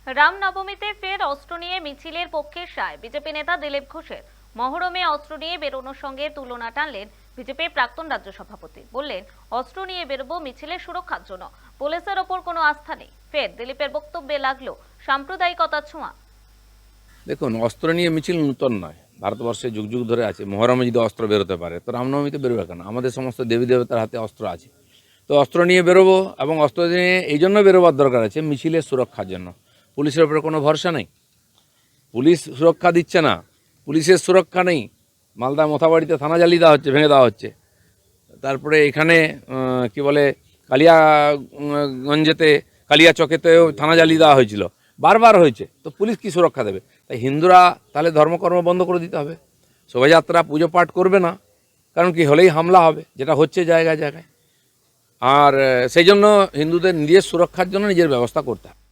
রামনবমীতে ফের অস্ত্র নিয়ে মিছিলের পক্ষে সায় বিজেপি নেতা দিলীপ ঘোষের। মহরমে অস্ত্র নিয়ে বেরোনোর সঙ্গে তুলনা টানলেন বিজেপির প্রাক্তন রাজ্য সভাপতি। বললেন, অস্ত্র নিয়ে বেরোবো মিছিলের সুরক্ষার জন্য, পুলিশের ওপর কোনো আস্থা নেই। ফের দিলীপের বক্তব্যে লাগলো সাম্প্রদায়িকতার ছোঁয়া। দেখুন, অস্ত্র নিয়ে মিছিল নূতন নয়, ভারতবর্ষে যুগ যুগ ধরে আছে। মহরমে যদি অস্ত্র বেরোতে পারে তো রামনবমীতে বেরোবে কেন? আমাদের সমস্ত দেবী দেবতার হাতে অস্ত্র আছে, তো অস্ত্র নিয়ে বেরোবো। এবং অস্ত্র নিয়ে এই জন্য বেরোবার দরকার আছে মিছিলের সুরক্ষার জন্য। পুলিশের উপরে কোনো ভরসা নেই, পুলিশ সুরক্ষা দিচ্ছে না, পুলিশের সুরক্ষা নেই। মালদা মোথাবাড়িতে থানা জ্বালিয়ে দেওয়া হচ্ছে, ভেঙে দেওয়া হচ্ছে। তারপরে এখানে কি বলে কালিয়াগঞ্জেতে, কালিয়া চকেতেও থানা জ্বালিয়ে দেওয়া হয়েছিল, বারবার হয়েছে। তো পুলিশ কি সুরক্ষা দেবে? তাই হিন্দুরা তাহলে ধর্মকর্ম বন্ধ করে দিতে হবে, শোভাযাত্রা পুজো পাঠ করবে না, কারণ কি হলেই হামলা হবে, যেটা হচ্ছে জায়গায় জায়গায়। আর সেই জন্য হিন্দুদের নিজের সুরক্ষার জন্য নিজের ব্যবস্থা করতে হবে।